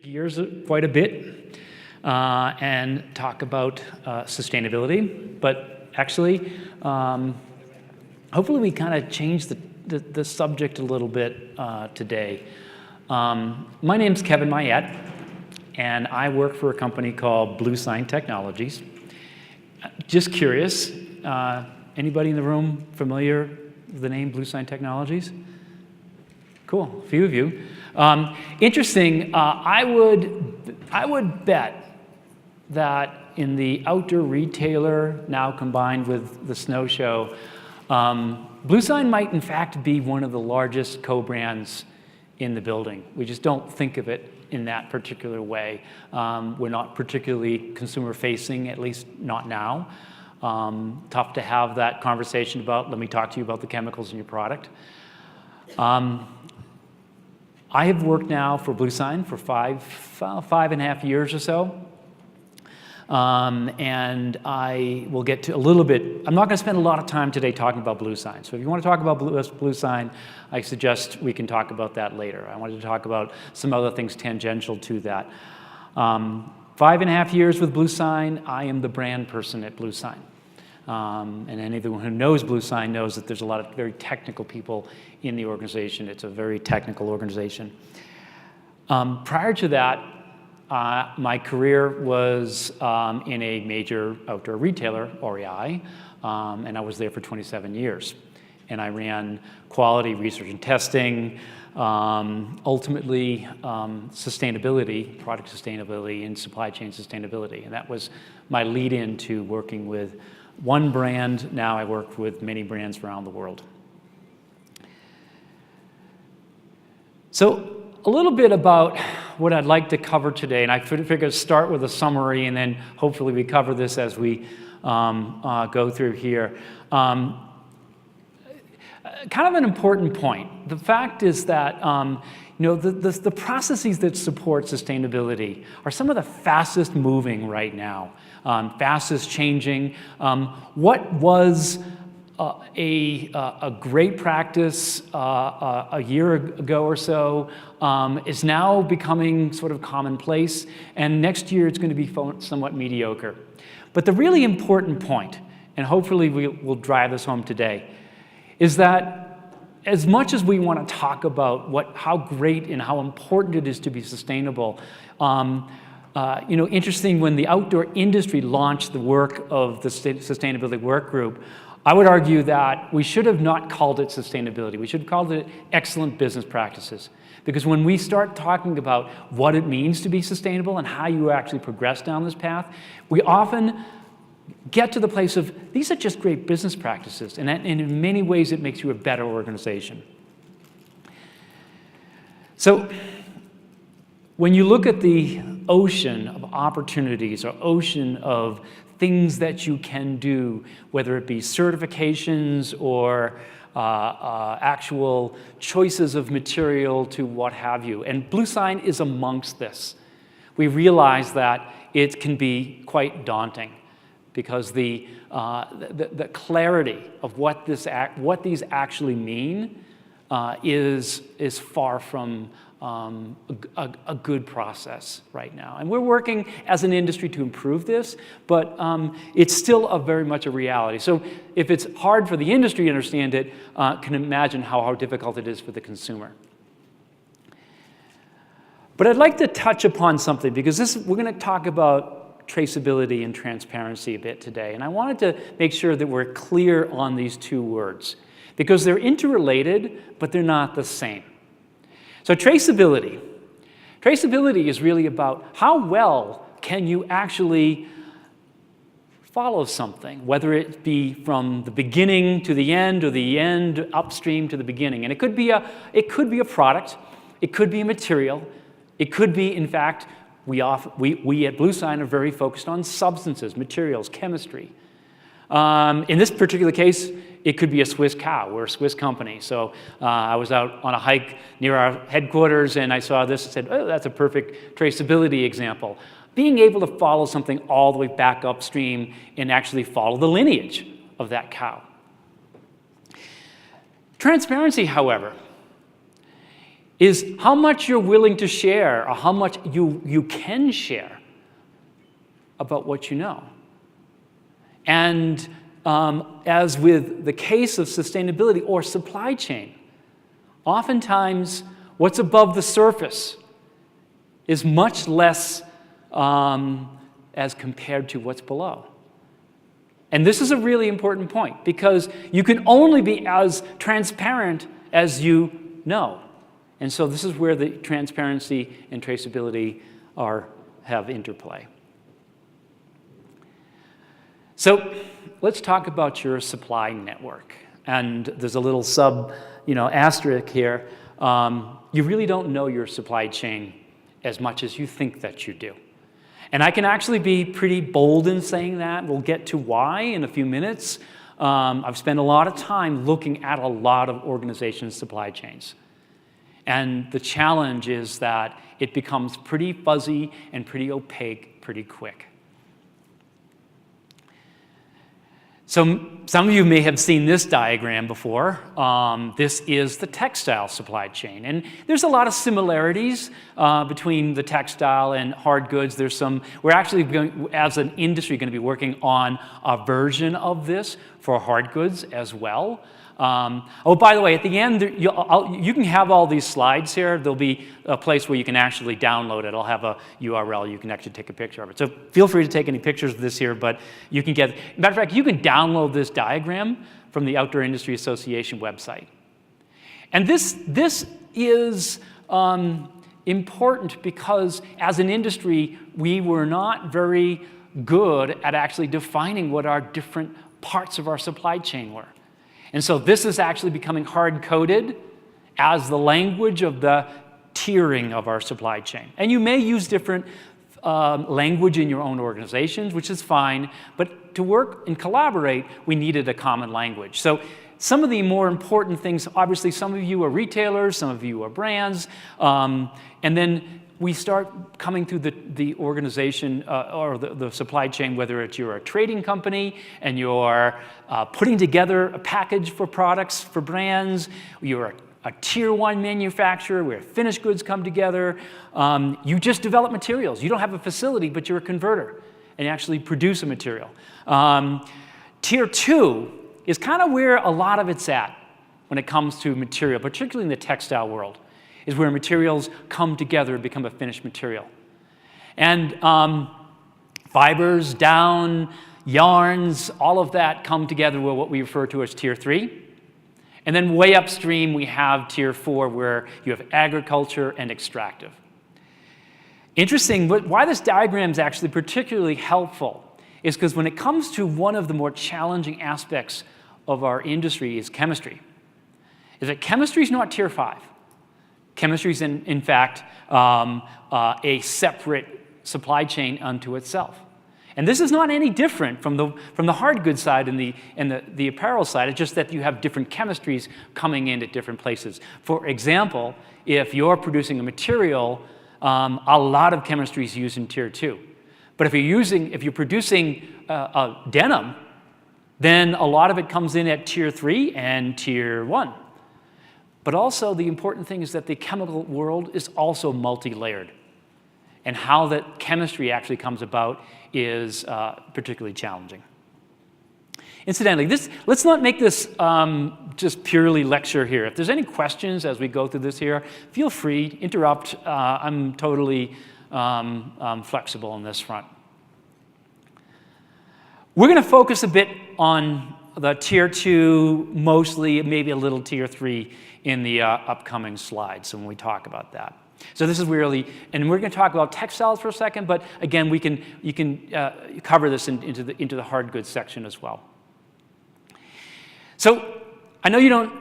gears quite a bit and talk about sustainability, but actually, hopefully we kind of change the subject a little bit today. My name's Kevin Mayette, and I work for a company called Bluesign Technologies. Just curious, anybody in the room familiar with the name Bluesign Technologies? Cool, a few of you. Interesting, I would bet that in the outdoor retailer, now combined with the snow show, Bluesign might in fact be one of the largest co-brands in the building. We just don't think of it in that particular way. We're not particularly consumer-facing, at least not now. Tough to have that conversation about, let me talk to you about the chemicals in your product. I have worked now for Bluesign for five and a half years or so. And I will get to a little bit, I'm not going to spend a lot of time today talking about Bluesign. So if you want to talk about Bluesign, I suggest we can talk about that later. I wanted to talk about some other things tangential to that. 5.5 years with Bluesign, I am the brand person at Bluesign. And anyone who knows Bluesign knows that there's a lot of very technical people in the organization. It's a very technical organization. Prior to that, my career was in a major outdoor retailer, REI, and I was there for 27 years. And I ran quality research and testing, ultimately sustainability, product sustainability, and supply chain sustainability. And that was my lead-in to working with one brand. Now I work with many brands around the world. So a little bit about what I'd like to cover today, and I figured I'd start with a summary, and then hopefully we cover this as we go through here. Kind of an important point. The fact is that the processes that support sustainability are some of the fastest moving right now, fastest changing. What was a great practice a year ago or so is now becoming sort of commonplace, and next year it's going to be somewhat mediocre. But the really important point, and hopefully we'll drive this home today, is that as much as we want to talk about how great and how important it is to be sustainable, interesting, when the outdoor industry launched the work of the Sustainability Work Group, I would argue that we should have not called it sustainability. We should have called it excellent business practices. Because when we start talking about what it means to be sustainable and how you actually progress down this path, we often get to the place of, these are just great business practices. And in many ways, it makes you a better organization. So when you look at the ocean of opportunities or ocean of things that you can do, whether it be certifications or actual choices of material to what have you. And Bluesign is amongst this. We realize that it can be quite daunting because the clarity of what these actually mean is far from a good process right now. And we're working as an industry to improve this, but it's still very much a reality. So if it's hard for the industry to understand it, can imagine how difficult it is for the consumer. But I'd like to touch upon something, because we're going to talk about traceability and transparency a bit today. And I wanted to make sure that we're clear on these two words, because they're interrelated, but they're not the same. So traceability. Traceability is really about how well can you actually follow something, whether it be from the beginning to the end or the end upstream to the beginning. And it could be a product, it could be a material, it could be, in fact, we at Bluesign are very focused on substances, materials, chemistry. In this particular case, it could be a Swiss cow. We're a Swiss company. So I was out on a hike near our headquarters, and I saw this and said, oh, that's a perfect traceability example. Being able to follow something all the way back upstream and actually follow the lineage of that cow. Transparency, however, is how much you're willing to share or how much you can share about what you know. And as with the case of sustainability or supply chain, oftentimes what's above the surface is much less as compared to what's below. And this is a really important point, because you can only be as transparent as you know. And so this is where the transparency and traceability have interplay. So let's talk about your supply network. And there's a little asterisk here. You really don't know your supply chain as much as you think that you do. And I can actually be pretty bold in saying that. We'll get to why in a few minutes. I've spent a lot of time looking at a lot of organizations' supply chains. And the challenge is that it becomes pretty fuzzy and pretty opaque pretty quick. So some of you may have seen this diagram before. This is the textile supply chain. And there's a lot of similarities between the textile and hard goods. We're actually going, as an industry, going to be working on a version of this for hard goods as well. Oh, by the way, at the end, you can have all these slides here. There'll be a place where you can actually download it. I'll have a URL. You can actually take a picture of it. So feel free to take any pictures of this here, but you can get, matter of fact, you can download this diagram from the Outdoor Industry Association website. And this is important because as an industry, we were not very good at actually defining what our different parts of our supply chain were. And so this is actually becoming hard-coded as the language of the tiering of our supply chain. And you may use different language in your own organizations, which is fine, but to work and collaborate, we needed a common language. So some of the more important things, obviously some of you are retailers, some of you are brands, and then we start coming through the organization or the supply chain, whether you're a trading company and you're putting together a package for products for brands, you're a tier 1 manufacturer where finished goods come together, you just develop materials. You don't have a facility, but you're a converter and you actually produce a material. Tier 2 is kind of where a lot of it's at when it comes to material, particularly in the textile world, is where materials come together and become a finished material. And fibers, down, yarns, all of that come together with what we refer to as Tier 3. And then way upstream, we have Tier 4, where you have agriculture and extractive. Interesting, why this diagram is actually particularly helpful is because when it comes to one of the more challenging aspects of our industry is chemistry. Is that chemistry is not Tier 5. Chemistry is, in fact, a separate supply chain unto itself. And this is not any different from the hard goods side and the apparel side. It's just that you have different chemistries coming in at different places. For example, if you're producing a material, a lot of chemistry is used in Tier 2. But if you're producing a denim, then a lot of it comes in at Tier 3 and Tier 1. But also the important thing is that the chemical world is also multi-layered. And how that chemistry actually comes about is particularly challenging. Incidentally, let's not make this just purely lecture here. If there's any questions as we go through this here, feel free, interrupt. I'm totally flexible on this front. We're going to focus a bit on the Tier 2, mostly, maybe a little Tier 3 in the upcoming slides when we talk about that. So this is really, and we're going to talk about textiles for a second, but again, you can cover this into the hard goods section as well. So I know you don't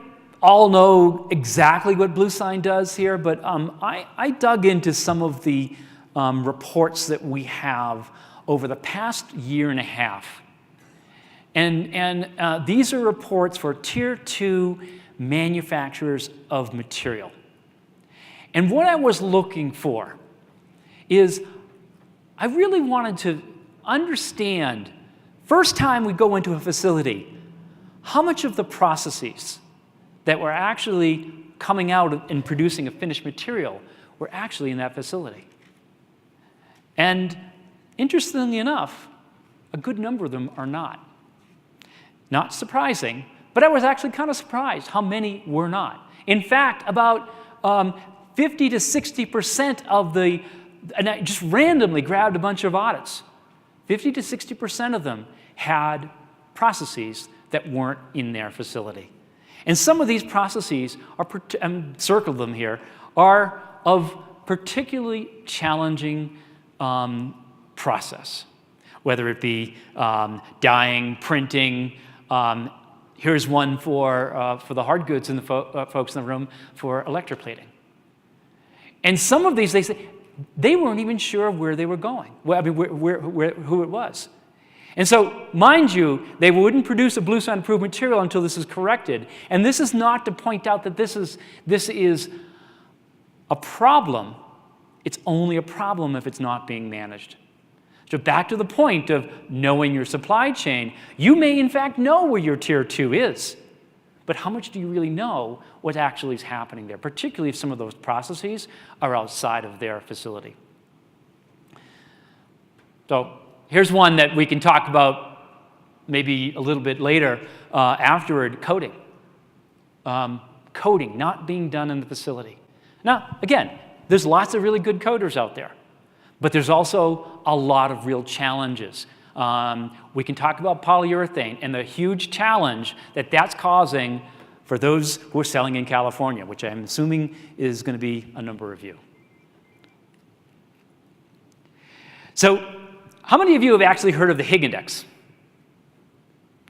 all know exactly what Bluesign does here, but I dug into some of the reports that we have over the past year and a half. And these are reports for Tier 2 manufacturers of material. And what I was looking for is I really wanted to understand, first time we go into a facility, how much of the processes that were actually coming out and producing a finished material were actually in that facility. And interestingly enough, a good number of them are not. Not surprising, but I was actually kind of surprised how many were not. In fact, about 50 to 60% of the, and I just randomly grabbed a bunch of audits, 50 to 60% of them had processes that weren't in their facility. And some of these processes are, circled them here, are of particularly challenging process, whether it be dyeing, printing. Here's one for the hard goods and the folks in the room for electroplating. And some of these, they say, they weren't even sure where they were going, who it was. And so, mind you, they wouldn't produce a Bluesign approved material until this is corrected. And this is not to point out that this is a problem. It's only a problem if it's not being managed. So back to the point of knowing your supply chain, you may in fact know where your tier 2 is, but how much do you really know what actually is happening there, particularly if some of those processes are outside of their facility. So here's one that we can talk about maybe a little bit later afterward, coding. Coding not being done in the facility. Now, again, there's lots of really good coders out there, but there's also a lot of real challenges. We can talk about polyurethane and the huge challenge that that's causing for those who are selling in California, which I'm assuming is going to be a number of you. So, how many of you have actually heard of the Higg Index?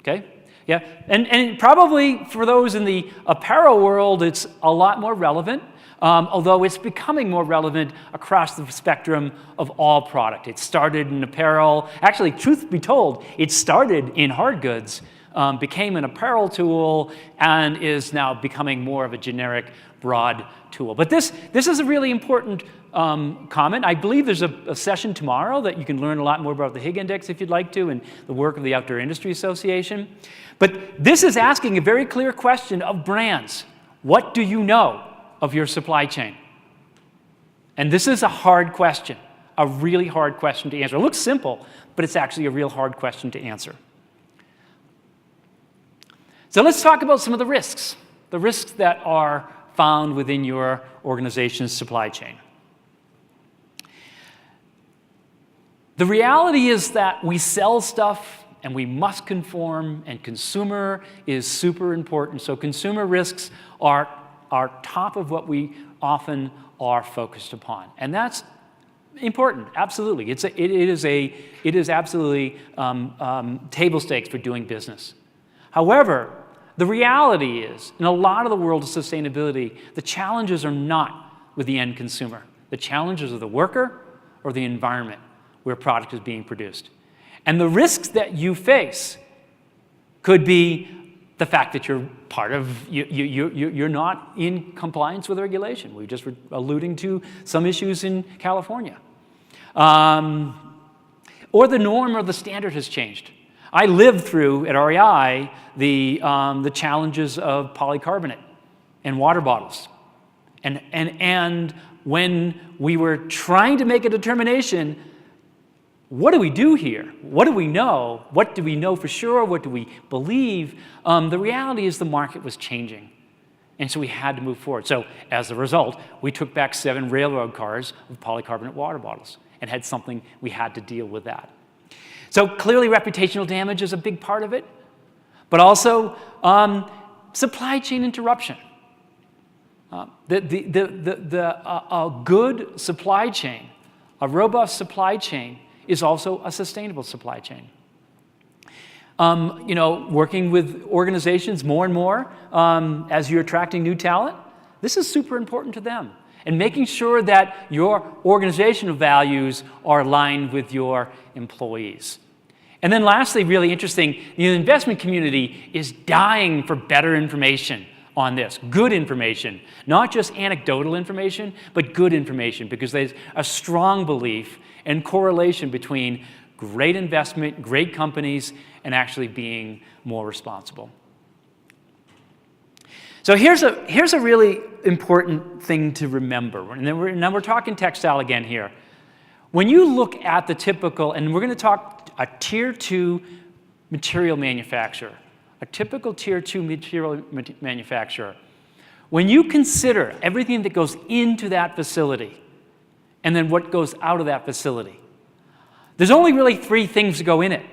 Okay, yeah, and probably for those in the apparel world, it's a lot more relevant, although it's becoming more relevant across the spectrum of all product. It started in apparel. Actually, truth be told, it started in hard goods, became an apparel tool, and is now becoming more of a generic, broad tool. But this is a really important comment. I believe there's a session tomorrow that you can learn a lot more about the Higg Index if you'd like to, and the work of the Outdoor Industry Association. But this is asking a very clear question of brands. What do you know of your supply chain? And this is a hard question, a really hard question to answer. It looks simple, but it's actually a real hard question to answer. So let's talk about some of the risks that are found within your organization's supply chain. The reality is that we sell stuff and we must conform, and consumer is super important. So consumer risks are top of what we often are focused upon. And that's important, absolutely. It is absolutely table stakes for doing business. However, the reality is, in a lot of the world of sustainability, the challenges are not with the end consumer. The challenges are the worker or the environment where a product is being produced. And the risks that you face could be the fact that you're you're not in compliance with regulation. We just were alluding to some issues in California. Or the norm or the standard has changed. I lived through, at REI, the challenges of polycarbonate and water bottles. And when we were trying to make a determination, what do we do here? What do we know? What do we know for sure? What do we believe? The reality is the market was changing. And so we had to move forward. So as a result, we took back 7 railroad cars of polycarbonate water bottles and had something, we had to deal with that. So clearly reputational damage is a big part of it, but also supply chain interruption. A good supply chain, a robust supply chain, is also a sustainable supply chain. Working with organizations more and more as you're attracting new talent, this is super important to them. And making sure that your organizational values are aligned with your employees. And then lastly, really interesting, the investment community is dying for better information on this, good information, not just anecdotal information, but good information, because there's a strong belief and correlation between great investment, great companies, and actually being more responsible. So here's a really important thing to remember. And then now we're talking textile again here. When you look at the typical, and we're going to talk a tier 2 material manufacturer, a typical tier 2 material manufacturer, when you consider everything that goes into that facility and then what goes out of that facility, there's only really 3 things that go in it: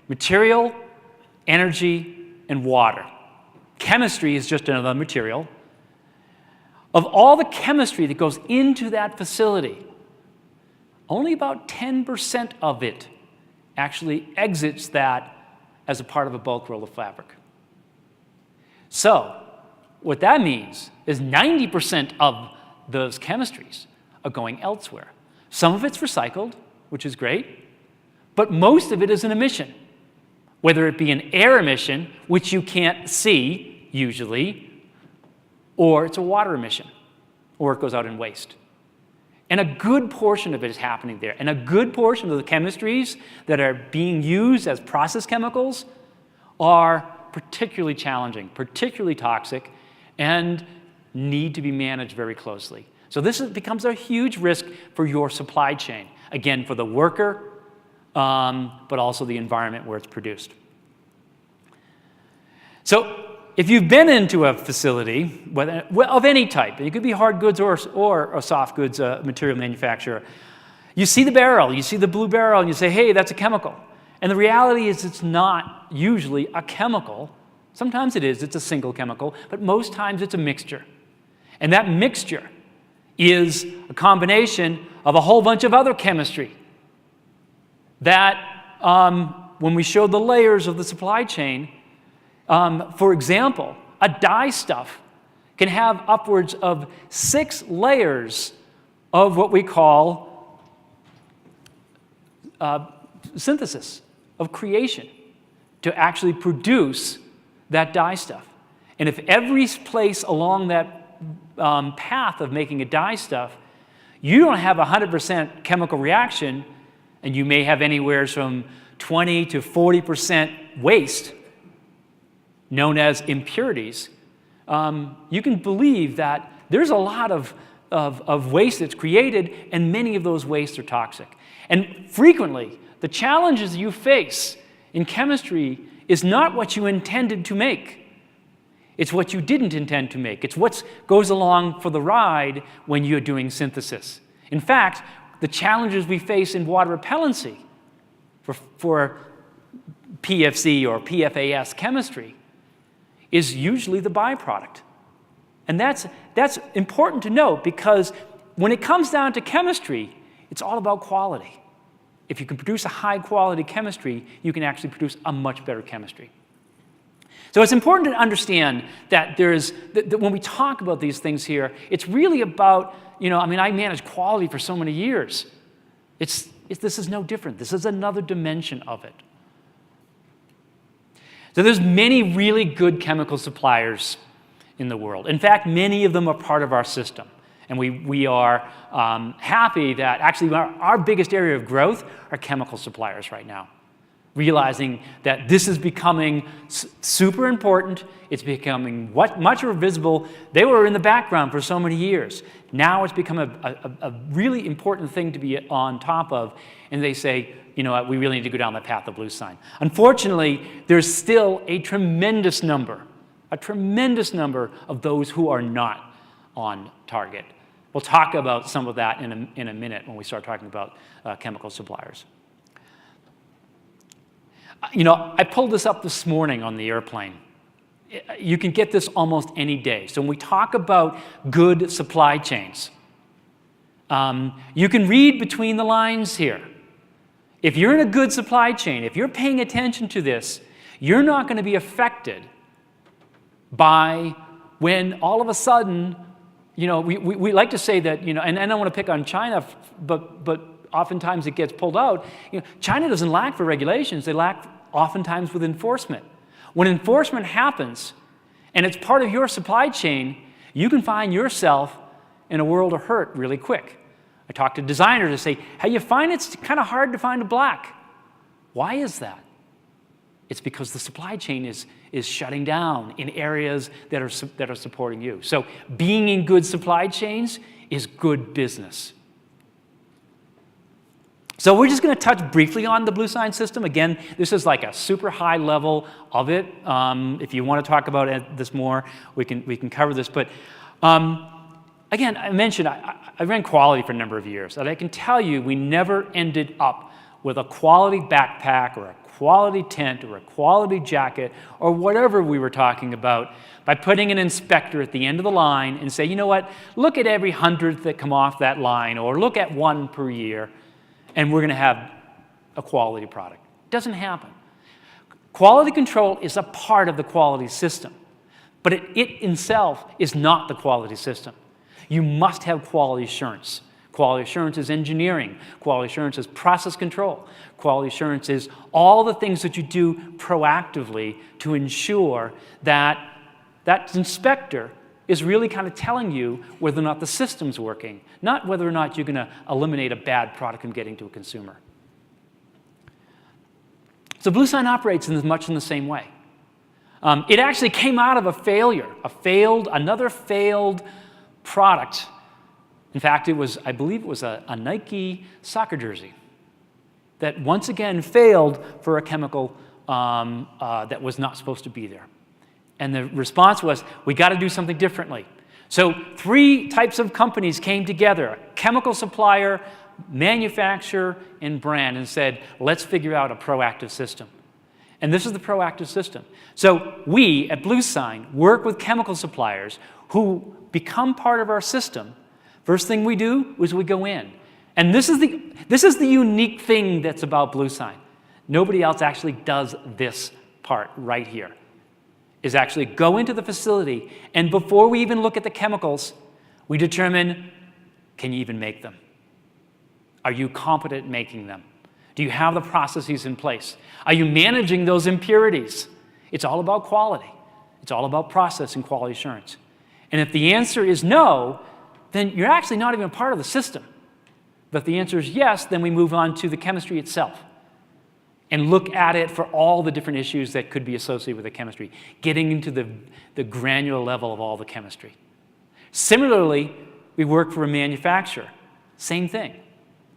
material, energy, and water. Chemistry is just another material. Of all the chemistry that goes into that facility, only about 10% of it actually exits that as a part of a bulk roll of fabric. So what that means is 90% of those chemistries are going elsewhere. Some of it's recycled, which is great, but most of it is an emission, whether it be an air emission, which you can't see usually, or it's a water emission, or it goes out in waste. And a good portion of it is happening there. And a good portion of the chemistries that are being used as process chemicals are particularly challenging, particularly toxic, and need to be managed very closely. So this becomes a huge risk for your supply chain. Again, for the worker, but also the environment where it's produced. So if you've been into a facility of any type, it could be hard goods or a soft goods material manufacturer, you see the barrel, you see the blue barrel, and you say, hey, that's a chemical. And the reality is it's not usually a chemical. Sometimes it is, it's a single chemical, but most times it's a mixture. And that mixture is a combination of a whole bunch of other chemistry that, when we showed the layers of the supply chain, for example, a dye stuff can have upwards of 6 layers of what we call synthesis, of creation, to actually produce that dye stuff. And if every place along that path of making a dye stuff, you don't have 100% chemical reaction, and you may have anywhere from 20 to 40% waste, known as impurities, you can believe that there's a lot of waste that's created, and many of those wastes are toxic. And frequently, the challenges you face in chemistry is not what you intended to make. It's what you didn't intend to make. It's what goes along for the ride when you're doing synthesis. In fact, the challenges we face in water repellency for PFC or PFAS chemistry is usually the byproduct. And that's important to note, because when it comes down to chemistry, it's all about quality. If you can produce a high-quality chemistry, you can actually produce a much better chemistry. So it's important to understand that that when we talk about these things here, it's really about, I managed quality for so many years. This is no different. This is another dimension of it. So there's many really good chemical suppliers in the world. In fact, many of them are part of our system. And we are happy that actually our biggest area of growth are chemical suppliers right now, realizing that this is becoming super important. It's becoming much more visible. They were in the background for so many years. Now it's become a really important thing to be on top of. And they say, you know what, we really need to go down the path of Bluesign. Unfortunately, there's still a tremendous number of those who are not on target. We'll talk about some of that in a minute when we start talking about chemical suppliers. I pulled this up this morning on the airplane. You can get this almost any day. So when we talk about good supply chains, you can read between the lines here. If you're in a good supply chain, if you're paying attention to this, you're not going to be affected by when all of a sudden, we like to say that, and I don't want to pick on China, but oftentimes it gets pulled out. China doesn't lack for regulations. They lack oftentimes with enforcement. When enforcement happens and it's part of your supply chain, you can find yourself in a world of hurt really quick. I talk to designers and say, hey, you find it's kind of hard to find a black. Why is that? It's because the supply chain is shutting down in areas that are supporting you. So being in good supply chains is good business. So we're just going to touch briefly on the Bluesign system. Again, this is like a super high level of it. If you want to talk about this more, we can cover this. But again, I mentioned I ran quality for a number of years, and I can tell you we never ended up with a quality backpack or a quality tent or a quality jacket or whatever we were talking about by putting an inspector at the end of the line and say, you know what, look at every 100th that come off that line, or look at one per year, and we're going to have a quality product. It doesn't happen. Quality control is a part of the quality system, but it itself is not the quality system. You must have quality assurance. Quality assurance is engineering. Quality assurance is process control. Quality assurance is all the things that you do proactively to ensure that that inspector is really kind of telling you whether or not the system's working, not whether or not you're going to eliminate a bad product from getting to a consumer. So Bluesign operates much in the same way. It actually came out of a failure, another failed product. In fact, I believe it was a Nike soccer jersey that once again failed for a chemical that was not supposed to be there. And the response was, we got to do something differently. So 3 types of companies came together, a chemical supplier, manufacturer, and brand, and said, let's figure out a proactive system. And this is the proactive system. So we at Bluesign work with chemical suppliers who become part of our system. First thing we do is we go in. And this is the unique thing that's about Bluesign. Nobody else actually does this part right here, is actually go into the facility, and before we even look at the chemicals, we determine, can you even make them? Are you competent at making them? Do you have the processes in place? Are you managing those impurities? It's all about quality. It's all about process and quality assurance. And if the answer is no, then you're actually not even a part of the system. But if the answer is yes, then we move on to the chemistry itself and look at it for all the different issues that could be associated with the chemistry, getting into the granular level of all the chemistry. Similarly, we work for a manufacturer. Same thing.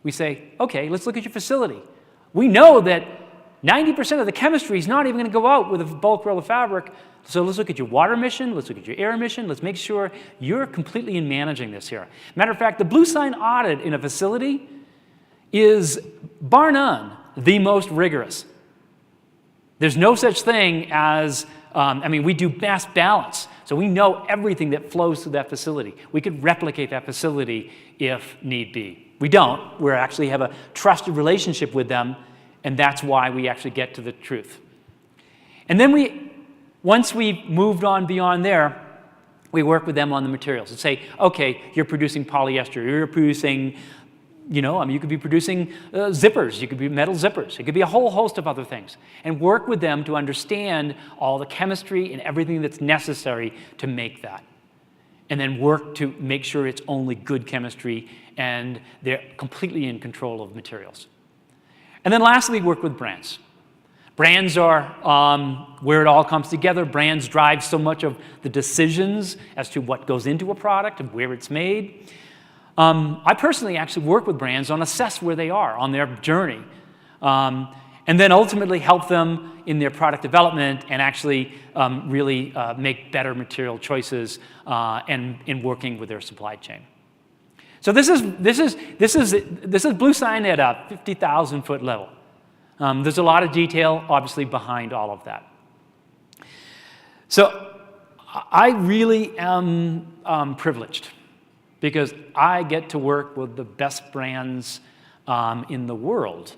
We say, okay, let's look at your facility. We know that 90% of the chemistry is not even going to go out with a bulk roll of fabric. So let's look at your water emission, let's look at your air emission, let's make sure you're completely in managing this here. Matter of fact, the Bluesign audit in a facility is, bar none, the most rigorous. There's no such thing as, we do mass balance. So we know everything that flows through that facility. We could replicate that facility if need be. We don't. We actually have a trusted relationship with them, and that's why we actually get to the truth. And then once we've moved on beyond there, we work with them on the materials and say, okay, you're producing polyester, you're producing, you could be producing zippers, you could be metal zippers, it could be a whole host of other things, and work with them to understand all the chemistry and everything that's necessary to make that. And then work to make sure it's only good chemistry and they're completely in control of materials. And then lastly, work with brands. Brands are where it all comes together. Brands drive so much of the decisions as to what goes into a product and where it's made. I personally actually work with brands on assess where they are on their journey, and then ultimately help them in their product development and actually really make better material choices and in working with their supply chain. So this is Bluesign at a 50,000-foot level. There's a lot of detail, obviously, behind all of that. So I really am privileged because I get to work with the best brands in the world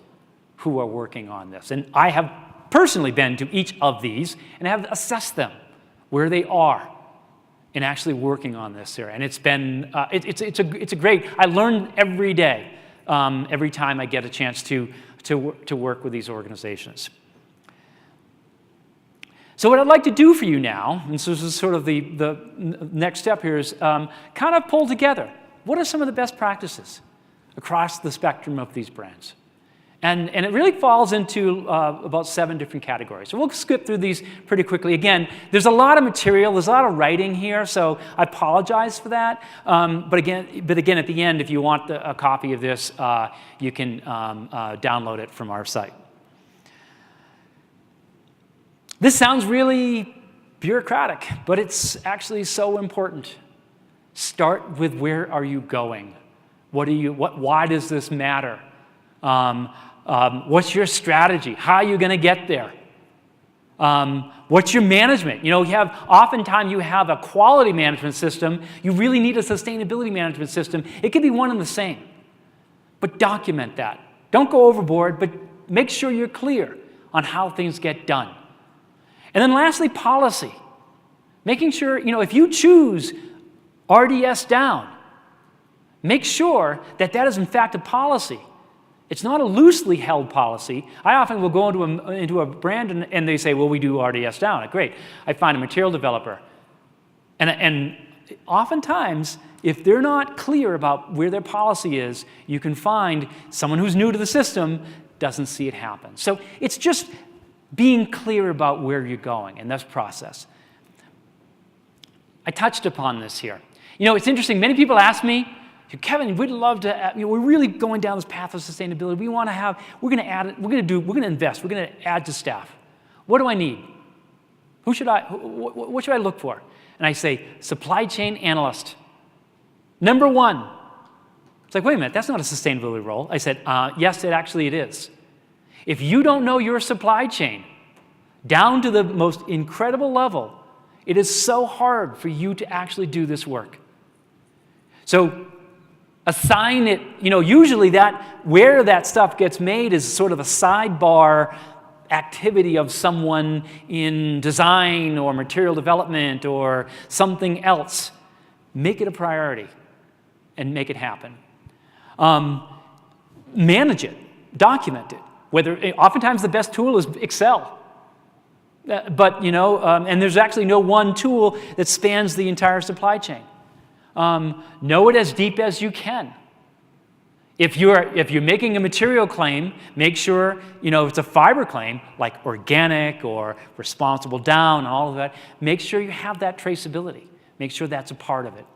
who are working on this. And I have personally been to each of these and have assessed them, where they are, and actually working on this here. And it's been, it's a great, I learn every day, every time I get a chance to work with these organizations. So what I'd like to do for you now, and so this is sort of the next step here, is kind of pull together what are some of the best practices across the spectrum of these brands. And it really falls into about 7 different categories. So we'll skip through these pretty quickly. Again, there's a lot of material, there's a lot of writing here, so I apologize for that. But again, at the end, if you want a copy of this, you can download it from our site. This sounds really bureaucratic, but it's actually so important. Start with where are you going? Why does this matter? What's your strategy? How are you going to get there? What's your management? Oftentimes you have a quality management system. You really need a sustainability management system. It could be one and the same. But document that. Don't go overboard, but make sure you're clear on how things get done. And then lastly, policy. Making sure, if you choose RDS down, make sure that is in fact a policy. It's not a loosely held policy. I often will go into a brand and they say, well, we do RDS down. Great. I find a material developer. And oftentimes, if they're not clear about where their policy is, you can find someone who's new to the system doesn't see it happen. So it's just being clear about where you're going in this process. I touched upon this here. It's interesting. Many people ask me, Kevin, we'd love to, we're really going down this path of sustainability. We're going to invest, we're going to add to staff. What do I need? What should I look for? And I say, supply chain analyst. Number 1. It's like, wait a minute, that's not a sustainability role. I said, yes, it is. If you don't know your supply chain down to the most incredible level, it is so hard for you to actually do this work. So, assign it, usually where that stuff gets made is sort of a sidebar activity of someone in design or material development or something else. Make it a priority and make it happen. Manage it, document it. Oftentimes the best tool is Excel. But, and there's actually no one tool that spans the entire supply chain. Know it as deep as you can. If you're making a material claim, make sure, it's a fiber claim, like organic or responsible down and all of that, make sure you have that traceability. Make sure that's a part of it.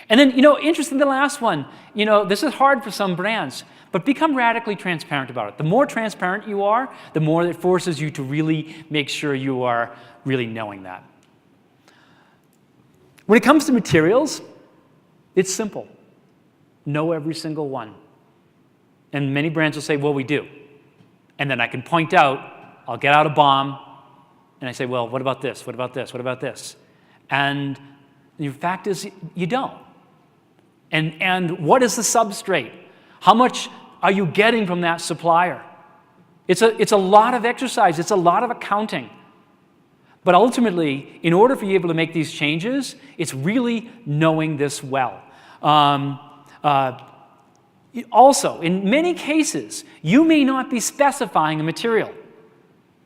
And then, interesting, the last one, this is hard for some brands, but become radically transparent about it. The more transparent you are, the more it forces you to really make sure you are really knowing that. When it comes to materials, it's simple. Know every single one. And many brands will say, well, we do. And then I can point out, I'll get out a bomb, and I say, well, what about this? What about this? What about this? And the fact is, you don't. And what is the substrate? How much are you getting from that supplier? It's a lot of exercise. It's a lot of accounting. But ultimately, in order for you to be able to make these changes, it's really knowing this well. Also, in many cases, you may not be specifying a material.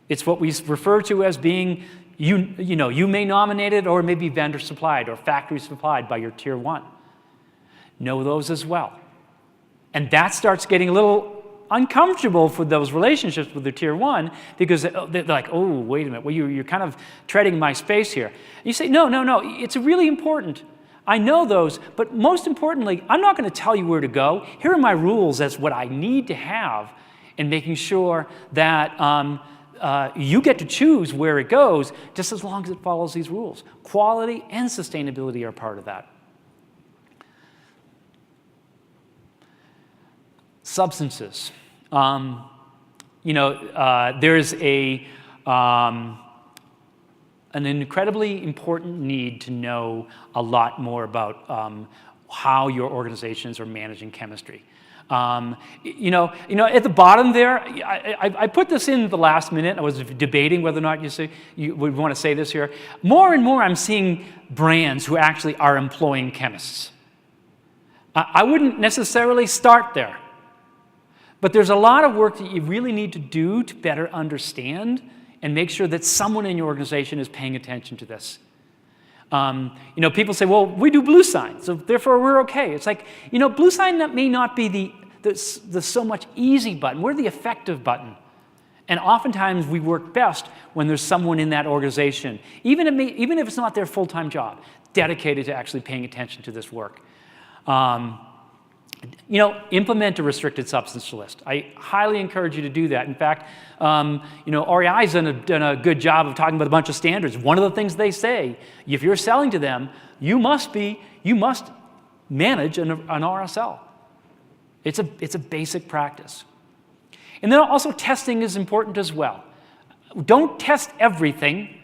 It's what we refer to as being, you may nominate it, or it may be vendor supplied or factory supplied by your tier 1. Know those as well. And that starts getting a little uncomfortable for those relationships with the tier 1 because they're like, oh, wait a minute, well, you're kind of treading my space here. And you say, no, it's really important. I know those, but most importantly, I'm not going to tell you where to go. Here are my rules as what I need to have in making sure that you get to choose where it goes just as long as it follows these rules. Quality and sustainability are part of that. Substances. There's an incredibly important need to know a lot more about how your organizations are managing chemistry. At the bottom there, I put this in the last minute. I was debating whether or not you would want to say this here. More and more, I'm seeing brands who actually are employing chemists. I wouldn't necessarily start there. But there's a lot of work that you really need to do to better understand and make sure that someone in your organization is paying attention to this. People say, well, we do Bluesign, so therefore we're okay. It's like, Bluesign may not be the so much easy button. We're the effective button. And oftentimes we work best when there's someone in that organization, even if it's not their full-time job, dedicated to actually paying attention to this work. Implement a restricted substance list. I highly encourage you to do that. In fact, REI's done a good job of talking about a bunch of standards. One of the things they say, if you're selling to them, you must manage an RSL. It's a basic practice. And then also testing is important as well. Don't test everything,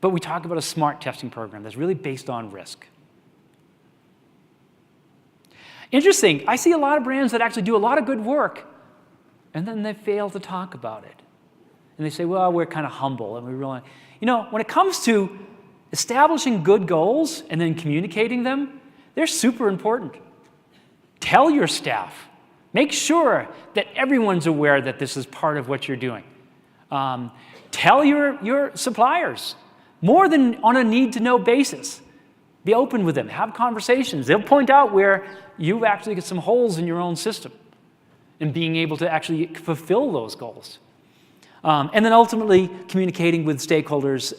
but we talk about a smart testing program that's really based on risk. Interesting, I see a lot of brands that actually do a lot of good work, and then they fail to talk about it. And they say, well, we're kind of humble, and we really, when it comes to establishing good goals and then communicating them, they're super important. Tell your staff. Make sure that everyone's aware that this is part of what you're doing. Tell your suppliers, more than on a need-to-know basis. Be open with them. Have conversations. They'll point out where you've actually got some holes in your own system and being able to actually fulfill those goals. And then ultimately communicating with stakeholders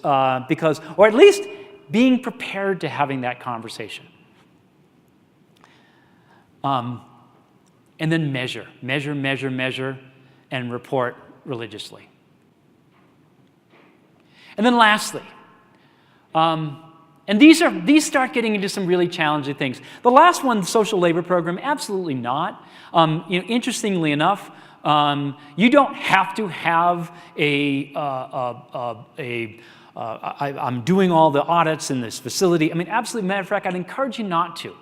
or at least being prepared to having that conversation. And then measure, and report religiously. And then lastly, and these start getting into some really challenging things. The last one, the social labor program, absolutely not. Interestingly enough, you don't have to have I'm doing all the audits in this facility. I mean, absolutely, matter of fact, I'd encourage you not to.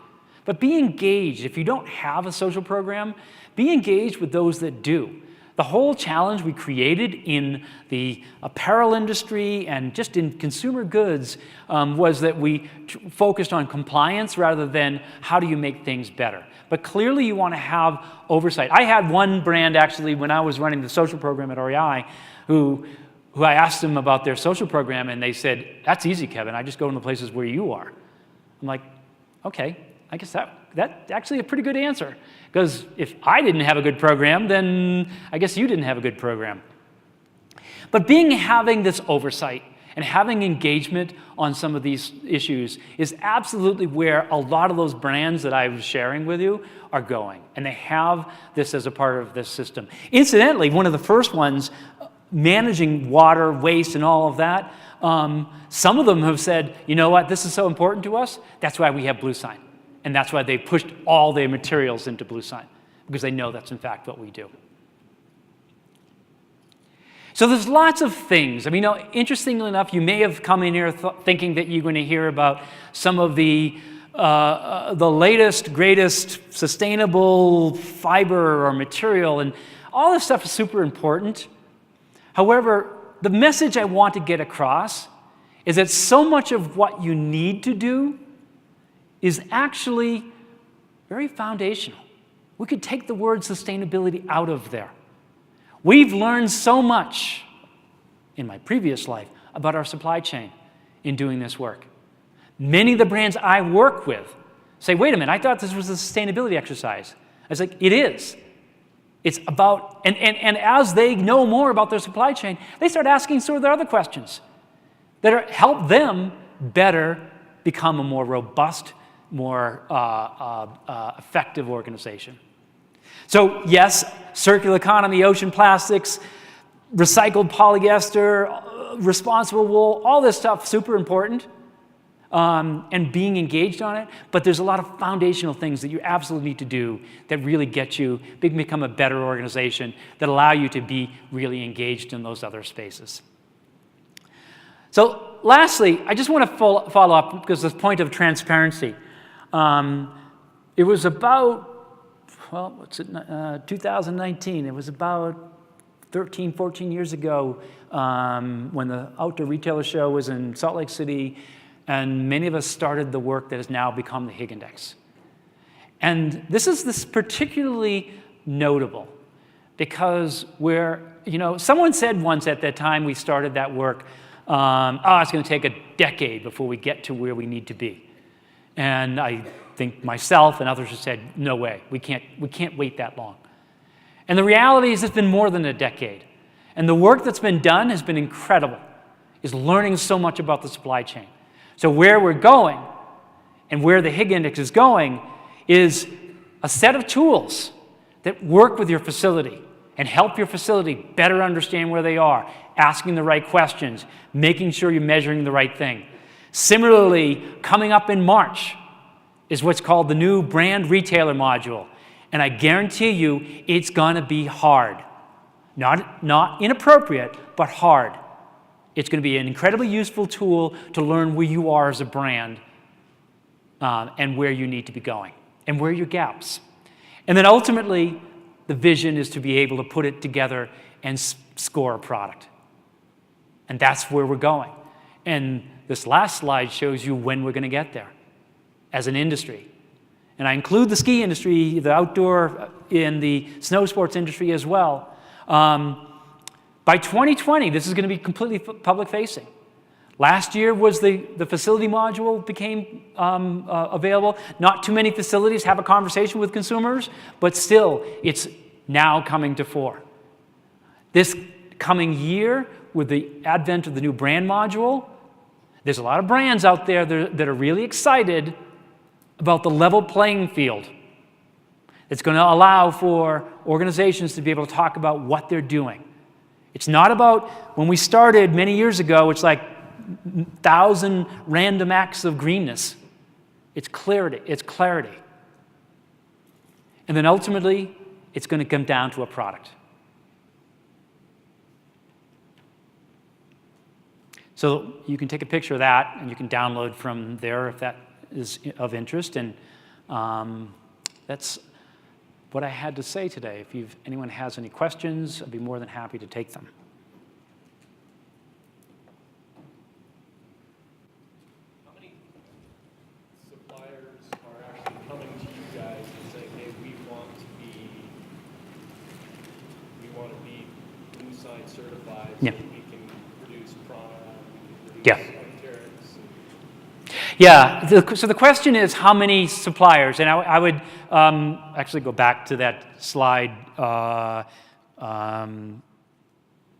But be engaged. If you don't have a social program, be engaged with those that do. The whole challenge we created in the apparel industry and just in consumer goods was that we focused on compliance rather than how do you make things better. But clearly you want to have oversight. I had one brand actually when I was running the social program at REI who I asked them about their social program and they said, that's easy, Kevin. I just go in the places where you are. I'm like, okay. I guess that's actually a pretty good answer. Because if I didn't have a good program, then I guess you didn't have a good program. But having this oversight and having engagement on some of these issues is absolutely where a lot of those brands that I was sharing with you are going. And they have this as a part of this system. Incidentally, one of the first ones, managing water, waste, and all of that, some of them have said, you know what, this is so important to us, that's why we have Bluesign. And that's why they pushed all their materials into Bluesign, because they know that's in fact what we do. So there's lots of things. I mean, interestingly enough, you may have come in here thinking that you're going to hear about some of the latest, greatest sustainable fiber or material, and all this stuff is super important. However, the message I want to get across is that so much of what you need to do is actually very foundational. We could take the word sustainability out of there. We've learned so much in my previous life about our supply chain in doing this work. Many of the brands I work with say, wait a minute, I thought this was a sustainability exercise. I was like, it is. It's about, and as they know more about their supply chain, they start asking sort of their other questions that help them better become a more robust, more effective organization. So yes, circular economy, ocean plastics, recycled polyester, responsible wool, all this stuff, super important, and being engaged on it. But there's a lot of foundational things that you absolutely need to do that really get you to become a better organization, that allow you to be really engaged in those other spaces. So lastly, I just want to follow up because this point of transparency. It was about, 2019. It was about 13, 14 years ago when the Outdoor Retailer Show was in Salt Lake City, and many of us started the work that has now become the Higg Index. And this is particularly notable because someone said once at that time we started that work, it's going to take a decade before we get to where we need to be. And I think myself and others have said, no way, we can't wait that long. And the reality is it's been more than a decade. And the work that's been done has been incredible, is learning so much about the supply chain. So where we're going and where the Higg Index is going is a set of tools that work with your facility and help your facility better understand where they are, asking the right questions, making sure you're measuring the right thing. Similarly, coming up in March is what's called the new brand retailer module. And I guarantee you it's going to be hard. Not inappropriate, but hard. It's going to be an incredibly useful tool to learn where you are as a brand and where you need to be going and where are your gaps. And then ultimately, the vision is to be able to put it together and score a product. And that's where we're going. And this last slide shows you when we're going to get there as an industry. And I include the ski industry, the outdoor, and the snow sports industry as well. By 2020, this is going to be completely public-facing. Last year was the facility module became available. Not too many facilities have a conversation with consumers, but still, it's now coming to fore. This coming year, with the advent of the new brand module, there's a lot of brands out there that are really excited about the level playing field. It's going to allow for organizations to be able to talk about what they're doing. It's not about, when we started many years ago, it's like 1,000 random acts of greenness. It's clarity. It's clarity. And then ultimately, it's going to come down to a product. So you can take a picture of that, and you can download from there if that is of interest. And that's what I had to say today. If anyone has any questions, I'd be more than happy to take them. How many suppliers are actually coming to you guys and saying, hey, we want to be Bluesign certified so that we can produce product, we can produce Arc'teryx? Yeah, so the question is how many suppliers, and I would actually go back to that slide.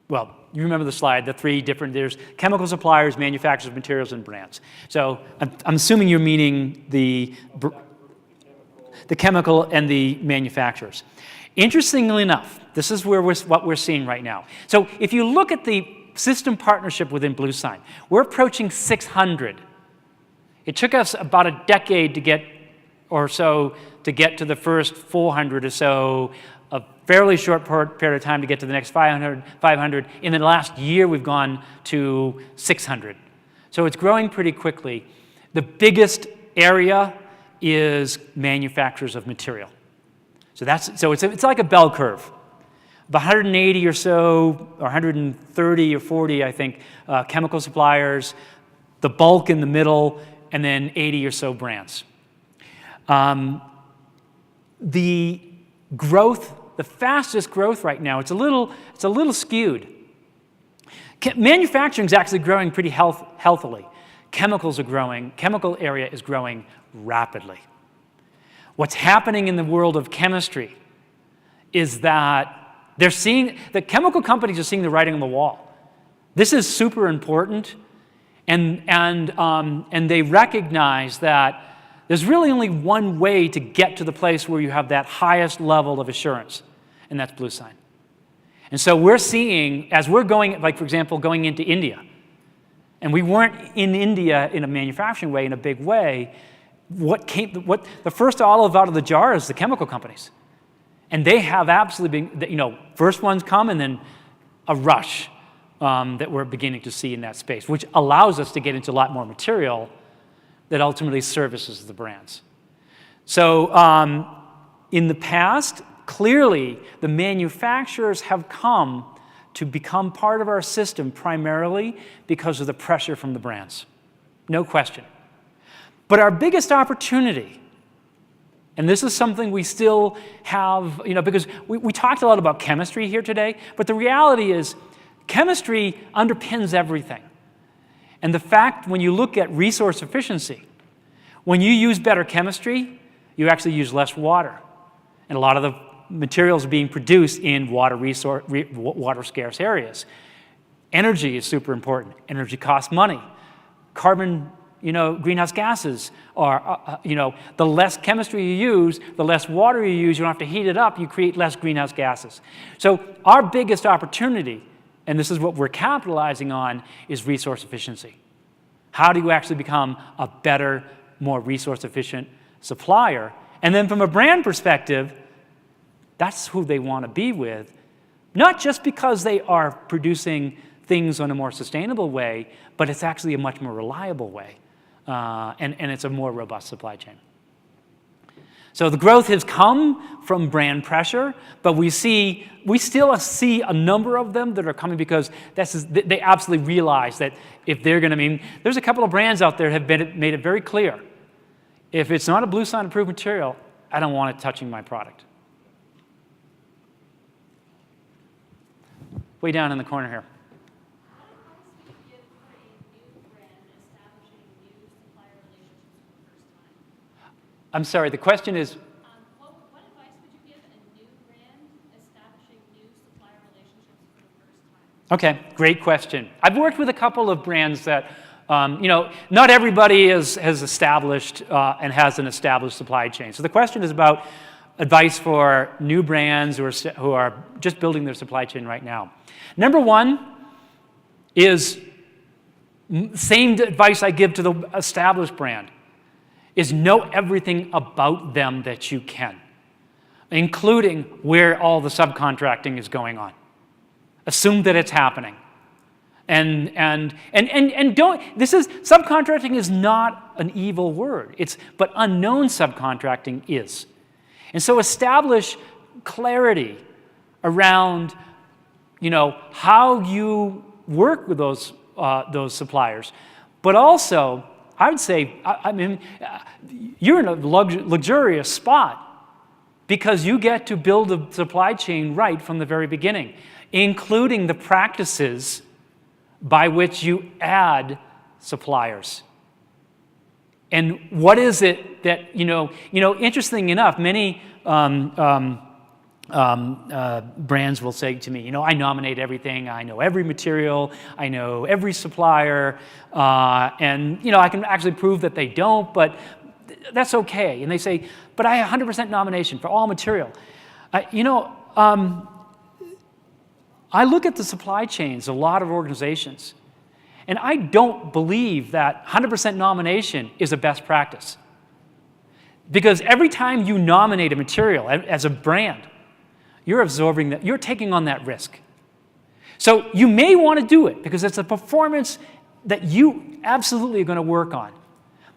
Well, you remember the slide, the three different, there's chemical suppliers, manufacturers, materials, and brands. So I'm assuming you're meaning the chemical and the manufacturers. Interestingly enough, this is what we're seeing right now. So if you look at the system partnership within Bluesign, we're approaching 600. It took us about a decade to get to the first 400 or so, a fairly short period of time to get to the next 500. In the last year, we've gone to 600. So it's growing pretty quickly. The biggest area is manufacturers of material. So it's like a bell curve. About 180 or so, or 130 or 40, I think, chemical suppliers, the bulk in the middle, and then 80 or so brands. The growth, the fastest growth right now, it's a little skewed. Manufacturing is actually growing pretty healthily. Chemicals are growing. Chemical area is growing rapidly. What's happening in the world of chemistry is that the chemical companies are seeing the writing on the wall. This is super important. And they recognize that there's really only one way to get to the place where you have that highest level of assurance, and that's Bluesign. And so we're seeing, as we're going, like for example, going into India, and we weren't in India in a manufacturing way, in a big way, the first olive out of the jar is the chemical companies. And they have absolutely been, first ones come and then a rush. That we're beginning to see in that space, which allows us to get into a lot more material that ultimately services the brands. So in the past, clearly, the manufacturers have come to become part of our system primarily because of the pressure from the brands. No question. But our biggest opportunity, and this is something we still have, because we talked a lot about chemistry here today, but the reality is, chemistry underpins everything. And the fact, when you look at resource efficiency, When you use better chemistry, you actually use less water. And a lot of the materials are being produced in water scarce areas. Energy is super important. Energy costs money. Carbon, greenhouse gases are, the less chemistry you use, the less water you use, you don't have to heat it up, you create less greenhouse gases. So our biggest opportunity, and this is what we're capitalizing on, is resource efficiency. How do you actually become a better, more resource efficient supplier? And then from a brand perspective, that's who they want to be with, not just because they are producing things in a more sustainable way, but it's actually a much more reliable way, and it's a more robust supply chain. So the growth has come from brand pressure, but we still see a number of them that are coming because they absolutely realize that if they're going to, there's a couple of brands out there have made it very clear. If it's not a Bluesign approved material, I don't want it touching my product. Way down in the corner here. I'm sorry, the question is, what advice would you give a new brand establishing new supplier relationships for the first time? okay, great question. I've worked with a couple of brands that, not everybody has established and has an established supply chain. So the question is about advice for new brands who are just building their supply chain right now. Number one is same advice I give to the established brand, is know everything about them that you can, including where all the subcontracting is going on. Assume that it's happening. And don't, subcontracting is not an evil word, but unknown subcontracting is. And so establish clarity around, how you work with those suppliers. But also, I would say, you're in a luxurious spot because you get to build a supply chain right from the very beginning, including the practices by which you add suppliers. And what is it that, interesting enough, many brands will say to me, I nominate everything, I know every material, I know every supplier, and, I can actually prove that they don't, but that's okay. And they say, but I have 100% nomination for all material. I look at the supply chains of a lot of organizations, and I don't believe that 100% nomination is a best practice. Because every time you nominate a material as a brand, you're absorbing that, you're taking on that risk. So you may want to do it because it's a performance that you absolutely are going to work on.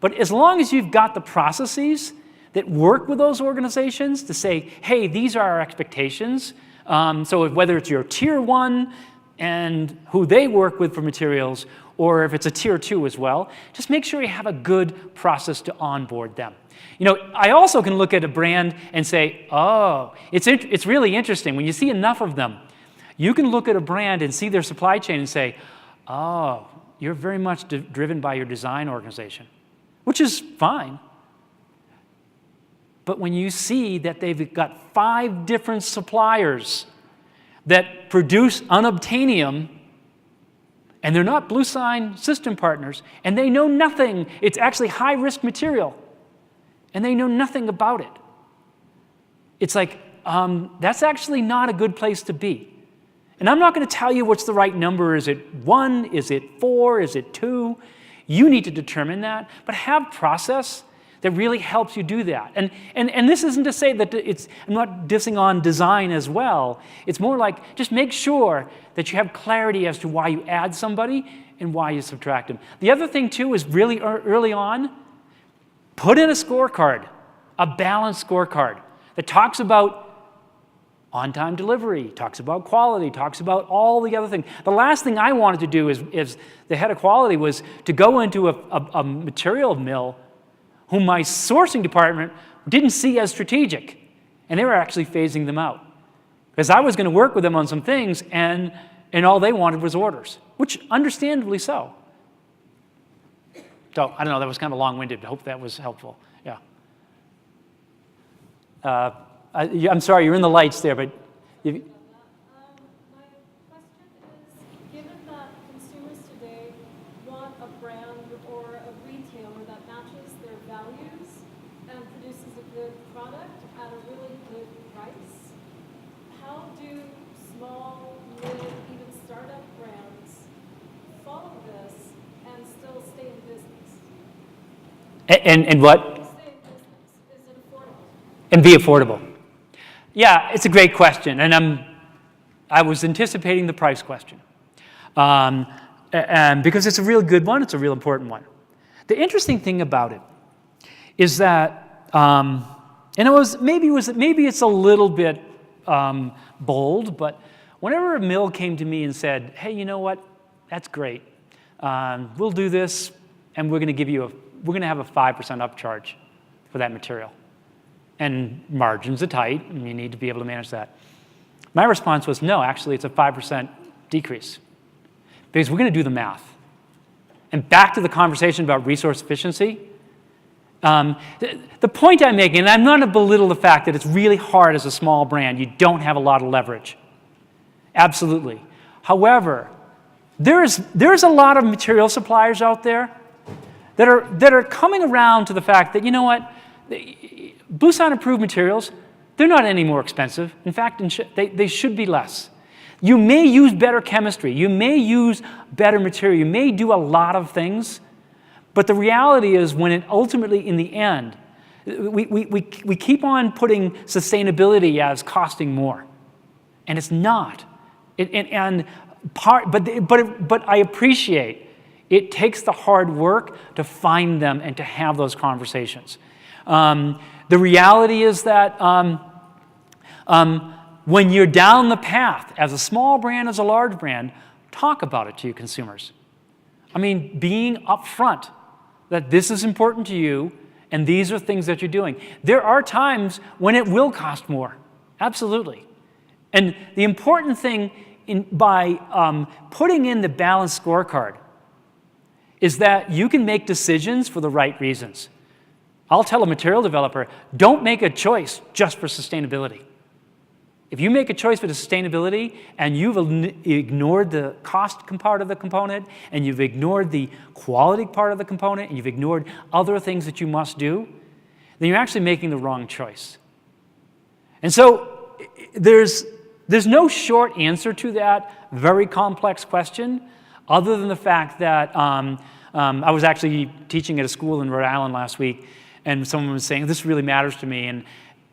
But as long as you've got the processes that work with those organizations to say, hey, these are our expectations. So whether it's your tier 1 and who they work with for materials, or if it's a tier 2 as well, just make sure you have a good process to onboard them. I also can look at a brand and say, oh, it's really interesting. When you see enough of them, you can look at a brand and see their supply chain and say, oh, you're very much driven by your design organization, which is fine. But when you see that they've got 5 different suppliers that produce unobtainium, and they're not Bluesign system partners, and they know nothing, it's actually high-risk material, and they know nothing about it. It's like, that's actually not a good place to be. And I'm not going to tell you what's the right number. Is it 1? Is it 4? Is it 2? You need to determine that, but have process that really helps you do that. And this isn't to say that I'm not dissing on design as well. It's more like just make sure that you have clarity as to why you add somebody and why you subtract them. The other thing, too, is really early on, put in a scorecard, a balanced scorecard that talks about on-time delivery, talks about quality, talks about all the other things. The last thing I wanted to do as the head of quality was to go into a material mill whom my sourcing department didn't see as strategic, and they were actually phasing them out. Because I was going to work with them on some things, and all they wanted was orders, which understandably so. So I don't know, that was kind of long-winded. I hope that was helpful. Yeah. I'm sorry, you're in the lights there, but My question is, given that consumers today want a brand or a retailer that matches their values and produces a good product at a really good price, how do small, mid, even startup brands follow this and still stay in business? And what? Stay in business. Is it affordable? And be affordable. Yeah, it's a great question, and I was anticipating the price question, and because it's a real good one, it's a real important one. The interesting thing about it is that, and maybe it's a little bit bold, but whenever a mill came to me and said, "Hey, you know what? That's great. We'll do this, and we're going to have a 5% upcharge for that material." And margins are tight, and you need to be able to manage that. My response was, no, actually, it's a 5% decrease, because we're going to do the math. And back to the conversation about resource efficiency, the point I'm making, and I'm not to belittle the fact that it's really hard as a small brand. You don't have a lot of leverage. Absolutely. However, there's a lot of material suppliers out there that are coming around to the fact that, you know what, Bluesign approved materials, they're not any more expensive. In fact, they should be less. You may use better chemistry. You may use better material. You may do a lot of things. But the reality is, when it ultimately, in the end, we keep on putting sustainability as costing more. And it's not. But I appreciate it takes the hard work to find them and to have those conversations. The reality is that when you're down the path, as a small brand, as a large brand, talk about it to your consumers. I mean, being upfront that this is important to you and these are things that you're doing. There are times when it will cost more, absolutely. And the important thing by putting in the balanced scorecard is that you can make decisions for the right reasons. I'll tell a material developer, don't make a choice just for sustainability. If you make a choice for the sustainability and you've ignored the cost part of the component, and you've ignored the quality part of the component, and you've ignored other things that you must do, then you're actually making the wrong choice. And so there's no short answer to that very complex question, other than the fact that I was actually teaching at a school in Rhode Island last week, and someone was saying, this really matters to me, and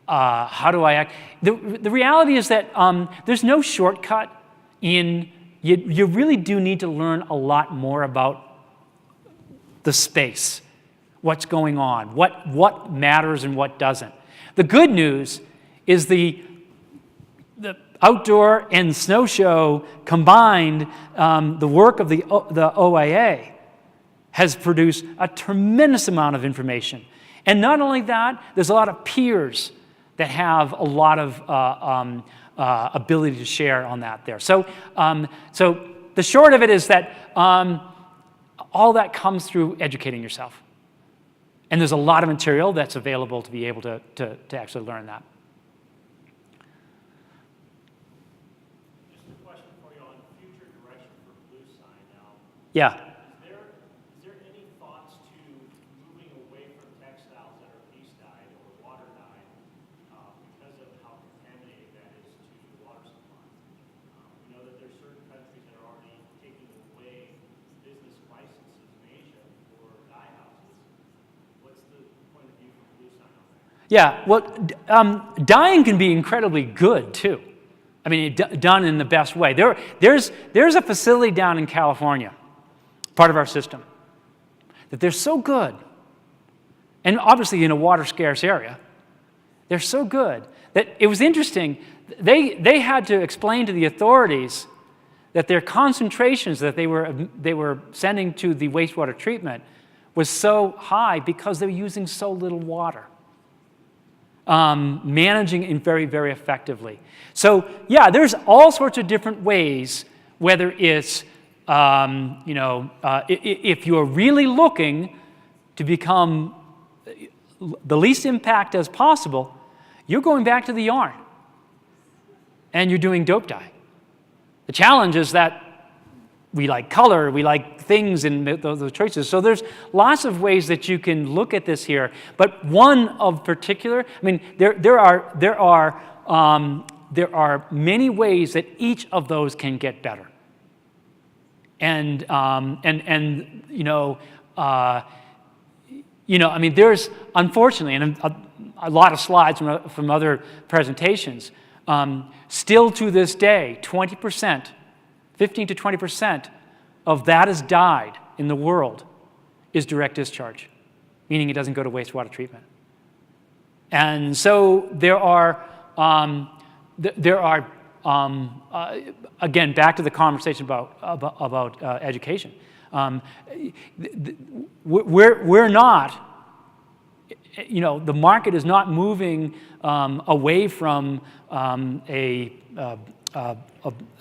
how do I act? The reality is that there's no shortcut in, you really do need to learn a lot more about the space, what's going on, what matters and what doesn't. The good news is the outdoor and snow show combined, the work of the OIA has produced a tremendous amount of information. And not only that, there's a lot of peers that have a lot of ability to share on that there. So the short of it is that all that comes through educating yourself. And there's a lot of material that's available to be able to actually learn that. Just a question for you on future direction for Bluesign now. Yeah. Is there any thoughts to moving away from textiles that are piece-dyed or water-dyed because of how contaminating that is to the water supply? We know that there's certain countries that are already taking away business licenses in Asia for dye houses. What's the point of view from Bluesign on that? Yeah, well, dyeing can be incredibly good, too. I mean, done in the best way. There's a facility down in California, part of our system, that they're so good, and obviously in a water-scarce area, they're so good that it was interesting. They had to explain to the authorities that their concentrations that they were sending to the wastewater treatment was so high because they're using so little water. Managing it very, very effectively. So yeah, there's all sorts of different ways, whether it's, if you're really looking to become the least impact as possible, you're going back to the yarn. And you're doing dope dye. The challenge is that we like color, we like things in those choices. So there's lots of ways that you can look at this here. But one of particular, I mean, there are many ways that each of those can get better. And I mean, there's unfortunately, and a lot of slides from other presentations, still to this day, 20%, 15 to 20% of that is dyed in the world is direct discharge, meaning it doesn't go to wastewater treatment. And so there are again, back to the conversation about education. We're not, the market is not moving away from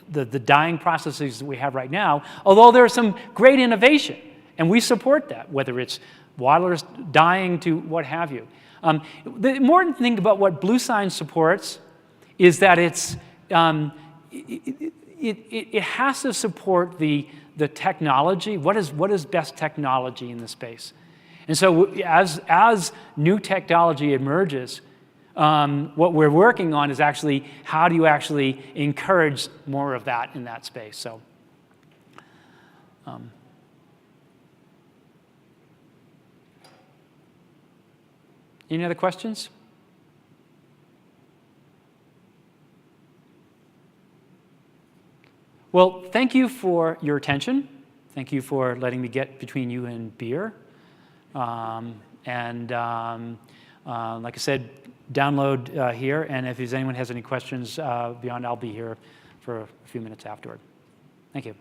the dyeing processes that we have right now, although there's some great innovation, and we support that, whether it's waterless dyeing to what have you. The important thing about what Bluesign supports is that it has to support the technology. What is best technology in the space? And so as new technology emerges, what we're working on is actually how do you actually encourage more of that in that space. So, any other questions? Well, thank you for your attention. Thank you for letting me get between you and beer. Like I said, download here, and if anyone has any questions beyond, I'll be here for a few minutes afterward. Thank you.